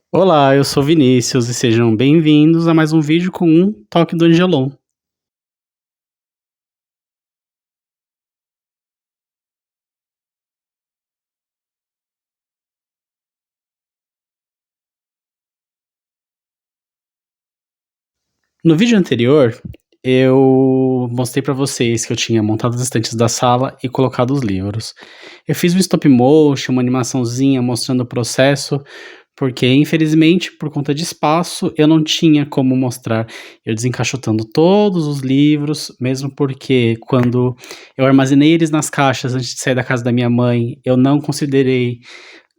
Olá, eu sou Vinícius e sejam bem-vindos a mais um vídeo com um toque do Angelon. No vídeo anterior, eu mostrei para vocês que eu tinha montado as estantes da sala e colocado os livros. Eu fiz um stop motion, uma animaçãozinha mostrando o processo, porque infelizmente, por conta de espaço, eu não tinha como mostrar eu desencaixotando todos os livros, mesmo porque quando eu armazenei eles nas caixas antes de sair da casa da minha mãe, eu não considerei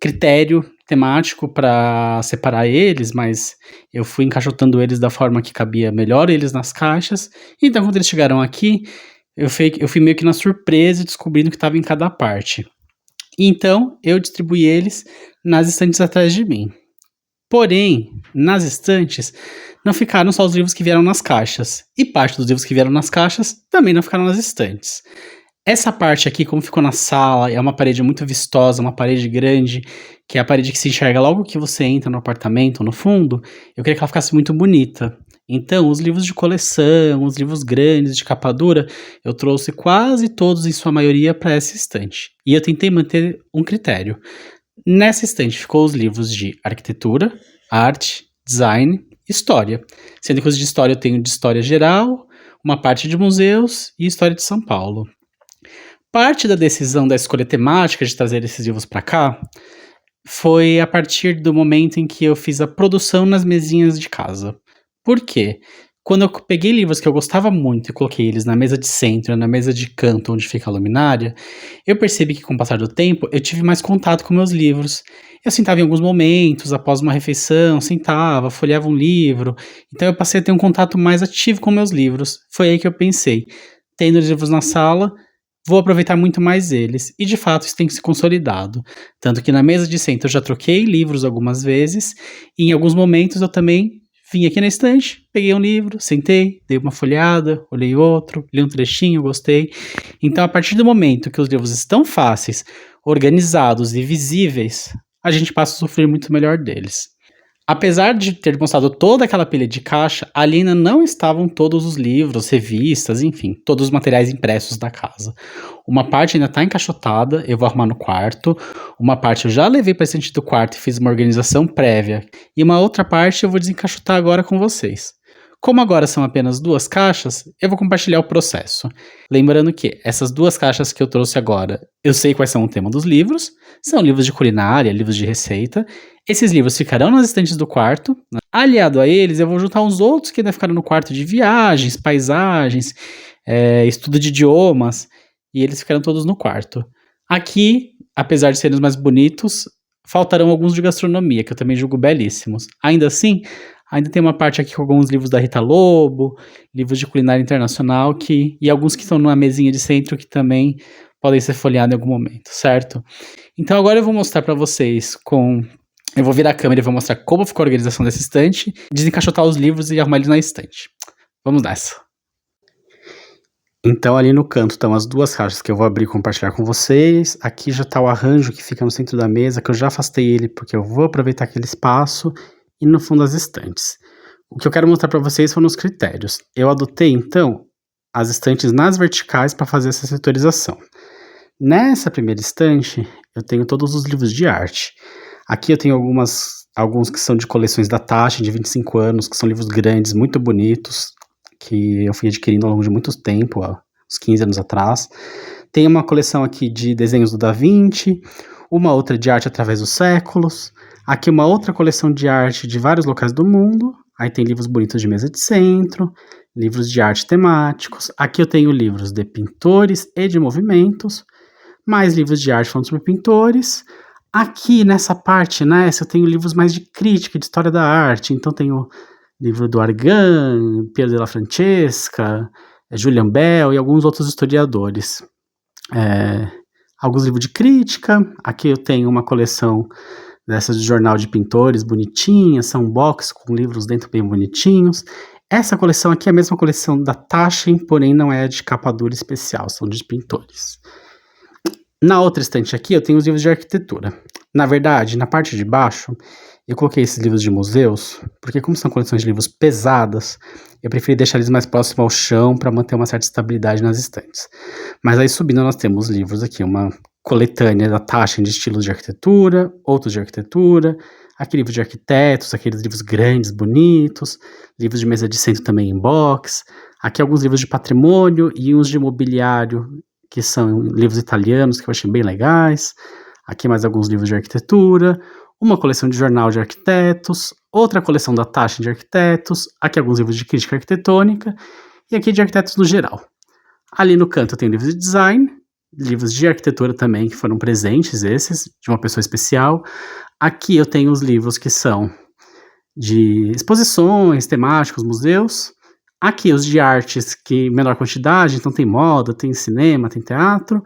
critério temático para separar eles, mas eu fui encaixotando eles da forma que cabia melhor eles nas caixas. Então, quando eles chegaram aqui, eu fui meio que na surpresa descobrindo o que estava em cada parte. Então, eu distribuí eles nas estantes atrás de mim. Porém, nas estantes, não ficaram só os livros que vieram nas caixas. E parte dos livros que vieram nas caixas também não ficaram nas estantes. Essa parte aqui, como ficou na sala, é uma parede muito vistosa, uma parede grande, que é a parede que se enxerga logo que você entra no apartamento, no fundo. Eu queria que ela ficasse muito bonita. Então, os livros de coleção, os livros grandes de capa dura, eu trouxe quase todos, em sua maioria, para essa estante. E eu tentei manter um critério. Nessa estante ficou os livros de arquitetura, arte, design, história. Sendo que os de história eu tenho de história geral, uma parte de museus e história de São Paulo. Parte da decisão da escolha temática de trazer esses livros para cá foi a partir do momento em que eu fiz a produção nas mesinhas de casa. Por quê? Quando eu peguei livros que eu gostava muito e coloquei eles na mesa de centro, na mesa de canto onde fica a luminária, eu percebi que com o passar do tempo eu tive mais contato com meus livros. Eu sentava em alguns momentos, após uma refeição, sentava, folheava um livro, então eu passei a ter um contato mais ativo com meus livros. Foi aí que eu pensei, tendo os livros na sala, vou aproveitar muito mais eles, e de fato isso tem se consolidado. Tanto que na mesa de centro eu já troquei livros algumas vezes, e em alguns momentos eu também vim aqui na estante, peguei um livro, sentei, dei uma folhada, olhei outro, li um trechinho, gostei. Então, a partir do momento que os livros estão fáceis, organizados e visíveis, a gente passa a sofrer muito melhor deles. Apesar de ter mostrado toda aquela pilha de caixa, ali ainda não estavam todos os livros, revistas, enfim, todos os materiais impressos da casa. Uma parte ainda está encaixotada, eu vou arrumar no quarto. Uma parte eu já levei para a estante do quarto e fiz uma organização prévia. E uma outra parte eu vou desencaixotar agora com vocês. Como agora são apenas duas caixas, eu vou compartilhar o processo. Lembrando que essas duas caixas que eu trouxe agora, eu sei quais são o tema dos livros, são livros de culinária, livros de receita. Esses livros ficarão nas estantes do quarto. Aliado a eles, eu vou juntar uns outros que ainda ficaram no quarto de viagens, paisagens, estudo de idiomas, e eles ficarão todos no quarto. Aqui, apesar de serem os mais bonitos, faltarão alguns de gastronomia, que eu também julgo belíssimos. Ainda assim, ainda tem uma parte aqui com alguns livros da Rita Lobo, livros de culinária internacional, e alguns que estão numa mesinha de centro que também podem ser folheados em algum momento, certo? Então agora eu vou mostrar para vocês eu vou virar a câmera e vou mostrar como ficou a organização dessa estante, desencaixotar os livros e arrumar eles na estante. Vamos nessa. Então ali no canto estão as duas caixas que eu vou abrir e compartilhar com vocês. Aqui já está o arranjo que fica no centro da mesa, que eu já afastei ele porque eu vou aproveitar aquele espaço, e no fundo as estantes. O que eu quero mostrar para vocês foram os critérios. Eu adotei então as estantes nas verticais para fazer essa setorização. Nessa primeira estante, eu tenho todos os livros de arte. Aqui eu tenho alguns que são de coleções da Taschen, de 25 anos, que são livros grandes, muito bonitos, que eu fui adquirindo ao longo de muito tempo, há uns 15 anos atrás. Tem uma coleção aqui de desenhos do Da Vinci, uma outra de arte através dos séculos, aqui uma outra coleção de arte de vários locais do mundo, aí tem livros bonitos de mesa de centro, livros de arte temáticos, aqui eu tenho livros de pintores e de movimentos, mais livros de arte falando sobre pintores. Aqui nessa parte, eu tenho livros mais de crítica, de história da arte. Então tenho livro do Argan, Piero della Francesca, Julian Bell e alguns outros historiadores. Alguns livros de crítica. Aqui eu tenho uma coleção dessas de jornal de pintores, bonitinhas, são box com livros dentro bem bonitinhos. Essa coleção aqui é a mesma coleção da Taschen, porém não é de capa dura especial, são de pintores. Na outra estante aqui eu tenho os livros de arquitetura. Na verdade, na parte de baixo, Eu coloquei esses livros de museus, porque como são coleções de livros pesadas, eu preferi deixar eles mais próximos ao chão para manter uma certa estabilidade nas estantes. Mas aí subindo nós temos livros aqui, uma coletânea da Taschen de estilos de arquitetura, outros de arquitetura, aqui livros de arquitetos, aqueles livros grandes, bonitos, livros de mesa de centro também em box, aqui alguns livros de patrimônio e uns de imobiliário, que são livros italianos que eu achei bem legais, aqui mais alguns livros de arquitetura, uma coleção de jornal de arquitetos, outra coleção da Taschen de arquitetos, aqui alguns livros de crítica arquitetônica e aqui de arquitetos no geral. Ali no canto tem livros de design, livros de arquitetura também que foram presentes esses, de uma pessoa especial. Aqui eu tenho os livros que são de exposições, temáticos, museus. Aqui os de artes que em menor quantidade, então tem moda, tem cinema, tem teatro.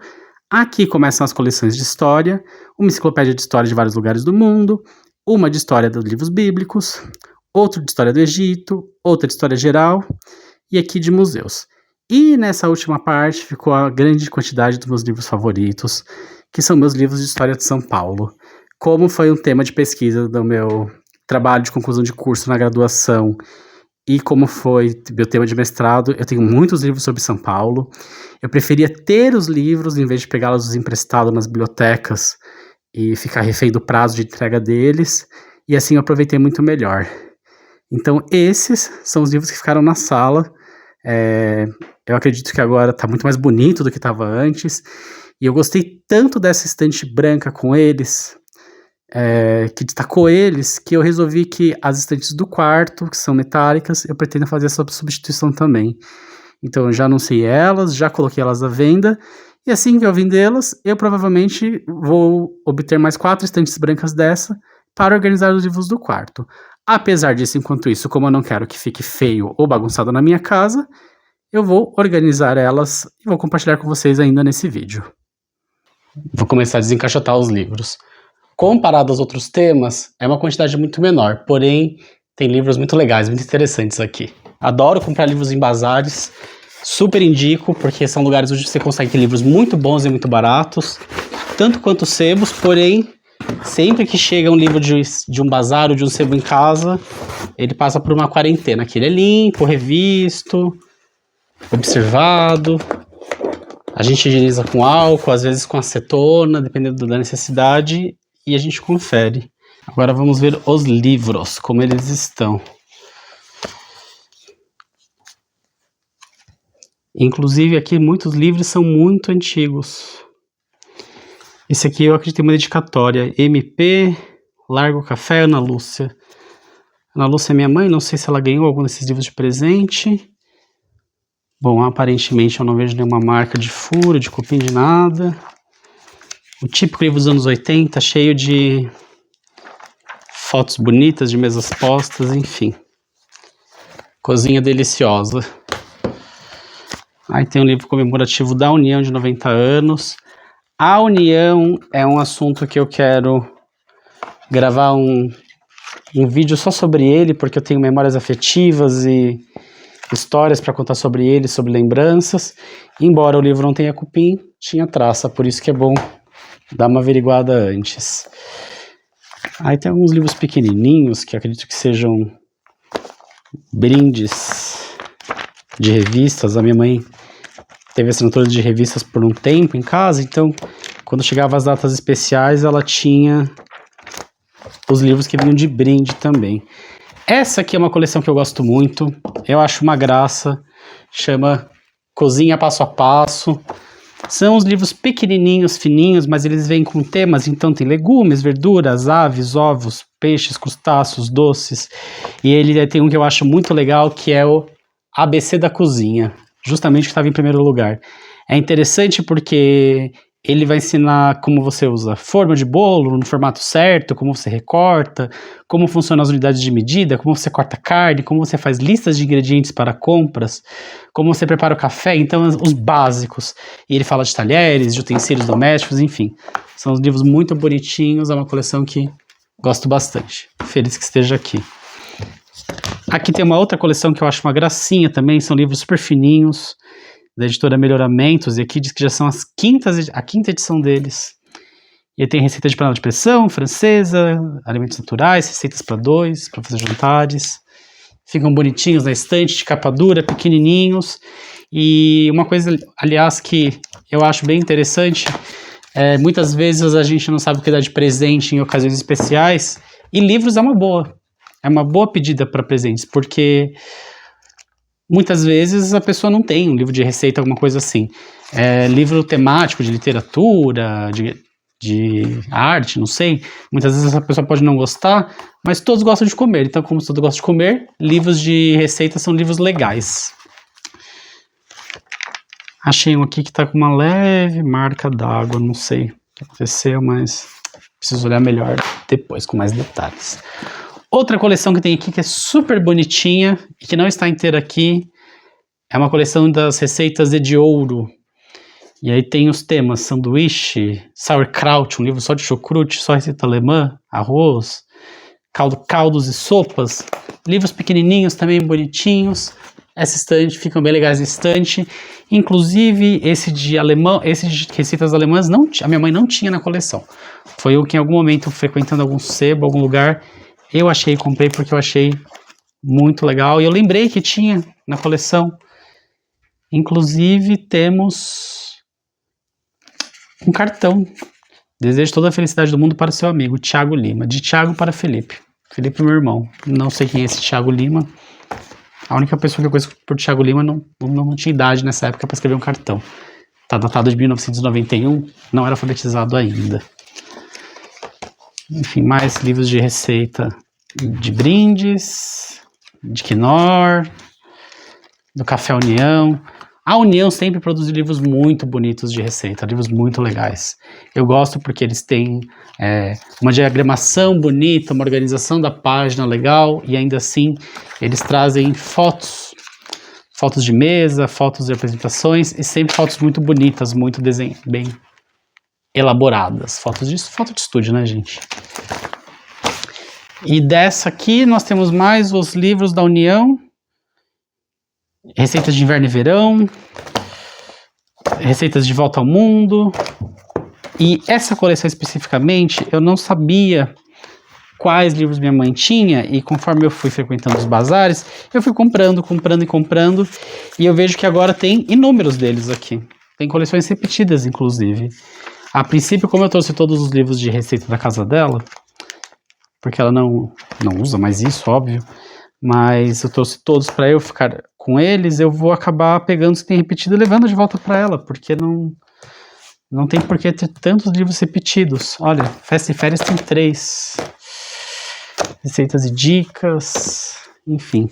Aqui começam as coleções de história, uma enciclopédia de história de vários lugares do mundo, uma de história dos livros bíblicos, outra de história do Egito, outra de história geral e aqui de museus. E nessa última parte ficou a grande quantidade dos meus livros favoritos, que são meus livros de história de São Paulo. Como foi um tema de pesquisa do meu trabalho de conclusão de curso na graduação e como foi meu tema de mestrado, eu tenho muitos livros sobre São Paulo. Eu preferia ter os livros em vez de pegá-los emprestados nas bibliotecas e ficar refém do prazo de entrega deles, e assim eu aproveitei muito melhor. Então esses são os livros que ficaram na sala. Eu acredito que agora está muito mais bonito do que estava antes, e eu gostei tanto dessa estante branca com eles, que destacou eles, que eu resolvi que as estantes do quarto, que são metálicas, eu pretendo fazer essa substituição também. Então eu já anunciei elas, já coloquei elas à venda, e assim que eu vendê-las, eu provavelmente vou obter mais 4 estantes brancas dessa para organizar os livros do quarto. Apesar disso, enquanto isso, como eu não quero que fique feio ou bagunçado na minha casa, eu vou organizar elas e vou compartilhar com vocês ainda nesse vídeo. Vou começar a desencaixotar os livros. Comparado aos outros temas, é uma quantidade muito menor, porém tem livros muito legais, muito interessantes aqui. Adoro comprar livros em bazares, super indico, porque são lugares onde você consegue ter livros muito bons e muito baratos, tanto quanto sebos, porém, sempre que chega um livro de um bazar ou de um sebo em casa, ele passa por uma quarentena, que ele é limpo, revisto, observado, a gente higieniza com álcool, às vezes com acetona, dependendo da necessidade, e a gente confere. Agora vamos ver os livros, como eles estão. Inclusive aqui muitos livros são muito antigos. Esse aqui eu acredito que é uma dedicatória. MP, Largo Café, Ana Lúcia. Ana Lúcia é minha mãe, não sei se ela ganhou algum desses livros de presente. Bom, aparentemente eu não vejo nenhuma marca de furo, de cupim, de nada. O típico livro dos anos 80, cheio de fotos bonitas, de mesas postas, enfim. Cozinha deliciosa. Aí tem um livro comemorativo da União de 90 anos. A União é um assunto que eu quero gravar um vídeo só sobre ele, porque eu tenho memórias afetivas e histórias para contar sobre ele, sobre lembranças. Embora o livro não tenha cupim, tinha traça, por isso que é bom dar uma averiguada antes. Aí tem alguns livros pequenininhos que acredito que sejam brindes de revistas. A minha mãe teve assinatura de revistas por um tempo em casa, então quando chegava as datas especiais ela tinha os livros que vinham de brinde também. Essa aqui é uma coleção que eu gosto muito, eu acho uma graça, chama Cozinha Passo a Passo. São os livros pequenininhos, fininhos, mas eles vêm com temas, então tem legumes, verduras, aves, ovos, peixes, crustáceos, doces. E ele tem um que eu acho muito legal, que é o ABC da Cozinha, justamente que estava em primeiro lugar. É interessante porque ele vai ensinar como você usa forma de bolo no formato certo, como você recorta, como funcionam as unidades de medida, como você corta carne, como você faz listas de ingredientes para compras, como você prepara o café, então os básicos. E ele fala de talheres, de utensílios domésticos, enfim. São livros muito bonitinhos, é uma coleção que gosto bastante. Feliz que esteja aqui. Aqui tem uma outra coleção que eu acho uma gracinha também, são livros super fininhos, da editora Melhoramentos, e aqui diz que já são a quinta edição deles. E aí tem receita de panela de pressão, francesa, alimentos naturais, receitas para dois, para fazer jantares. Ficam bonitinhos na estante, de capa dura, pequenininhos. E uma coisa, aliás, que eu acho bem interessante, muitas vezes a gente não sabe o que dar de presente em ocasiões especiais, e livros é uma boa pedida para presentes, porque muitas vezes a pessoa não tem um livro de receita, alguma coisa assim. Livro temático de literatura, de arte, não sei. Muitas vezes a pessoa pode não gostar, mas todos gostam de comer. Então, como todos gostam de comer, livros de receita são livros legais. Achei um aqui que tá com uma leve marca d'água, não sei o que aconteceu, mas preciso olhar melhor depois, com mais detalhes. Outra coleção que tem aqui que é super bonitinha e que não está inteira aqui é uma coleção das receitas de ouro. E aí tem os temas sanduíche, sauerkraut, um livro só de chucrute, só receita alemã, arroz, caldos e sopas, livros pequenininhos também bonitinhos. Essa estante, ficam bem legais na estante. Inclusive esse de receitas alemãs a minha mãe não tinha na coleção. Foi eu que em algum momento, frequentando algum sebo, algum lugar, eu achei e comprei porque eu achei muito legal. E eu lembrei que tinha na coleção. Inclusive temos um cartão. Desejo toda a felicidade do mundo para o seu amigo, Thiago Lima. De Thiago para Felipe. Felipe é meu irmão. Não sei quem é esse Thiago Lima. A única pessoa que eu conheço por Thiago Lima não tinha idade nessa época para escrever um cartão. Tá datado de 1991, não era alfabetizado ainda. Enfim, mais livros de receita de brindes, de Knorr, do Café União. A União sempre produz livros muito bonitos de receita, livros muito legais. Eu gosto porque eles têm uma diagramação bonita, uma organização da página legal, e ainda assim eles trazem fotos de mesa, fotos de apresentações, e sempre fotos muito bonitas, muito bem elaboradas. Foto de estúdio, né, gente? E dessa aqui nós temos mais os livros da União, receitas de inverno e verão, receitas de volta ao mundo. E essa coleção especificamente, eu não sabia quais livros minha mãe tinha, e conforme eu fui frequentando os bazares, eu fui comprando, e eu vejo que agora tem inúmeros deles aqui. Tem coleções repetidas, inclusive. A princípio, como eu trouxe todos os livros de receita da casa dela, porque ela não usa mais isso, óbvio, mas eu trouxe todos para eu ficar com eles, eu vou acabar pegando os que tem repetido e levando de volta para ela, porque não tem por que ter tantos livros repetidos. Olha, Festa e Férias tem 3. Receitas e dicas, enfim.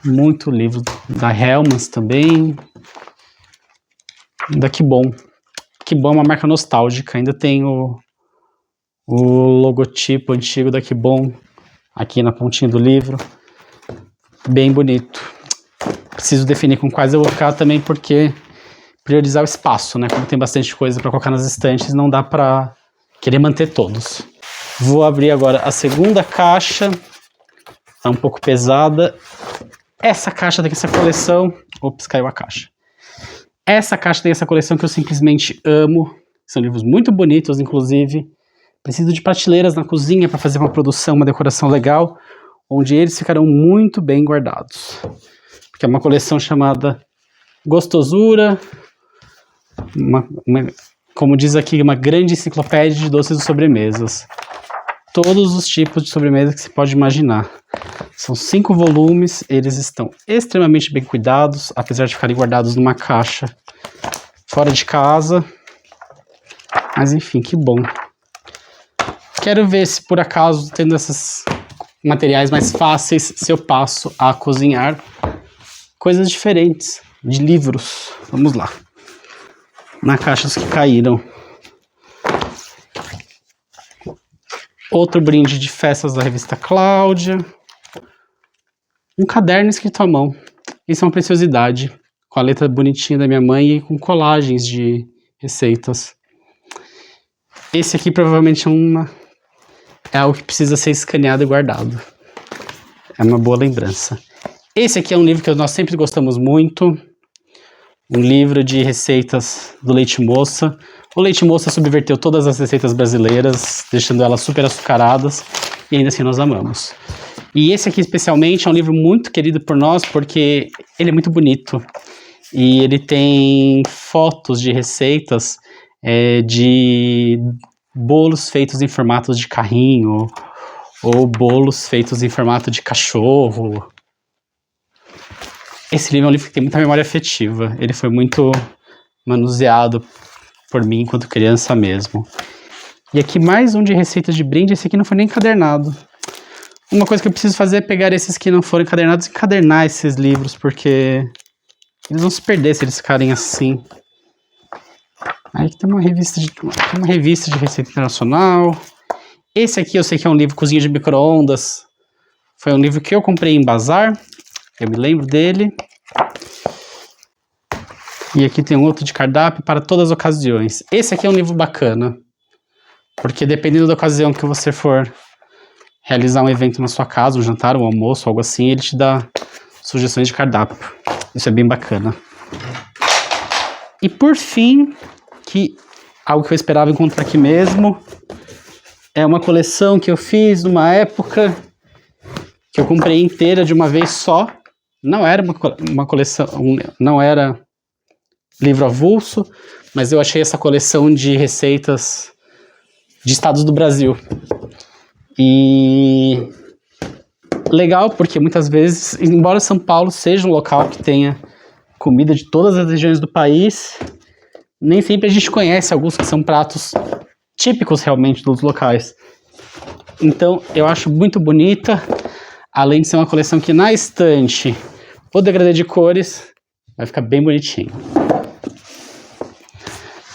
Muito livro da Hellmann's também. Da Que Bom. Que Bom é uma marca nostálgica, ainda tem o logotipo antigo da Que Bom aqui na pontinha do livro. Bem bonito. Preciso definir com quais eu vou ficar também, porque priorizar o espaço, né? Como tem bastante coisa para colocar nas estantes, não dá para querer manter todos. Vou abrir agora a segunda caixa. Tá um pouco pesada. Essa caixa tem essa coleção. Ops, caiu a caixa. Essa caixa tem essa coleção que eu simplesmente amo. São livros muito bonitos, inclusive. Preciso de prateleiras na cozinha para fazer uma produção, uma decoração legal, onde eles ficarão muito bem guardados. Porque é uma coleção chamada Gostosura, como diz aqui, uma grande enciclopédia de doces e sobremesas. Todos os tipos de sobremesa que você pode imaginar. São 5 volumes, eles estão extremamente bem cuidados, apesar de ficarem guardados numa caixa fora de casa. Mas enfim, que bom. Quero ver se por acaso, tendo esses materiais mais fáceis, se eu passo a cozinhar coisas diferentes, de livros. Vamos lá. Na caixa que caíram. Outro brinde de festas da revista Cláudia. Um caderno escrito à mão. Isso é uma preciosidade. Com a letra bonitinha da minha mãe e com colagens de receitas. Esse aqui provavelmente é algo que precisa ser escaneado e guardado. É uma boa lembrança. Esse aqui é um livro que nós sempre gostamos muito. Um livro de receitas do Leite Moça, O leite moça subverteu todas as receitas brasileiras, deixando elas super açucaradas, e ainda assim nós amamos. E esse aqui especialmente é um livro muito querido por nós, porque ele é muito bonito. E ele tem fotos de receitas de bolos feitos em formatos de carrinho, ou bolos feitos em formato de cachorro. Esse livro é um livro que tem muita memória afetiva. Ele foi muito manuseado por mim enquanto criança mesmo. E aqui mais um de receitas de brinde. Esse aqui não foi nem encadernado. Uma coisa que eu preciso fazer é pegar esses que não foram encadernados e encadernar esses livros, porque eles vão se perder se eles ficarem assim. Aí tem uma revista de receita internacional. Esse aqui eu sei que é um livro Cozinha de Micro-ondas. Foi um livro que eu comprei em bazar. Eu me lembro dele. E aqui tem um outro de cardápio para todas as ocasiões. Esse aqui é um livro bacana, porque dependendo da ocasião que você for realizar um evento na sua casa, um jantar, um almoço, algo assim, ele te dá sugestões de cardápio. Isso é bem bacana. E por fim, algo que eu esperava encontrar aqui mesmo, é uma coleção que eu fiz numa época que eu comprei inteira de uma vez só. Não era uma coleção, não era livro avulso, mas eu achei essa coleção de receitas de estados do Brasil. E legal, porque muitas vezes, embora São Paulo seja um local que tenha comida de todas as regiões do país, nem sempre a gente conhece alguns que são pratos típicos realmente dos locais. Então eu acho muito bonita, além de ser uma coleção que na estante o degradê de cores vai ficar bem bonitinho.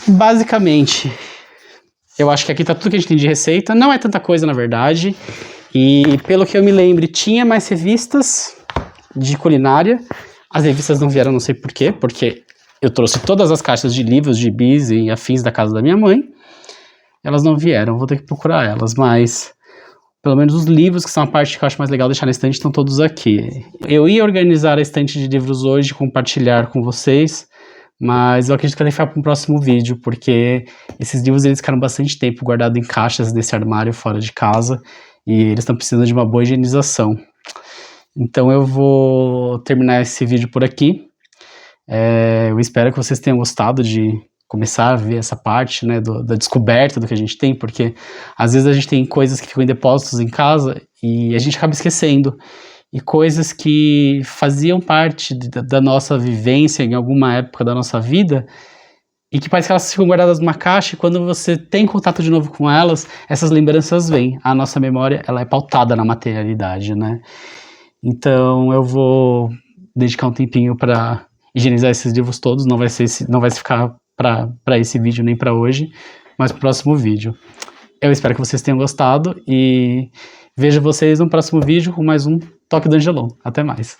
Basicamente, eu acho que aqui tá tudo que a gente tem de receita. Não é tanta coisa, na verdade. E pelo que eu me lembro, tinha mais revistas de culinária. As revistas não vieram, não sei porquê, porque eu trouxe todas as caixas de livros, gibis e afins da casa da minha mãe. Elas não vieram, vou ter que procurar elas, mas pelo menos os livros, que são a parte que eu acho mais legal deixar na estante, estão todos aqui. Eu ia organizar a estante de livros hoje, compartilhar com vocês, mas eu acredito que vai ficar para um próximo vídeo, porque esses livros eles ficaram bastante tempo guardados em caixas desse armário fora de casa, e eles estão precisando de uma boa higienização. Então eu vou terminar esse vídeo por aqui. Eu espero que vocês tenham gostado de começar a ver essa parte, né, da descoberta do que a gente tem, porque às vezes a gente tem coisas que ficam em depósitos em casa e a gente acaba esquecendo. E coisas que faziam parte da nossa vivência em alguma época da nossa vida e que parece que elas ficam guardadas numa caixa e quando você tem contato de novo com elas, essas lembranças vêm. A nossa memória, ela é pautada na materialidade, né? Então eu vou dedicar um tempinho para higienizar esses livros todos, não vai ficar para esse vídeo nem para hoje, mas para o próximo vídeo. Eu espero que vocês tenham gostado e vejo vocês no próximo vídeo com mais um Toque do Angelon. Até mais.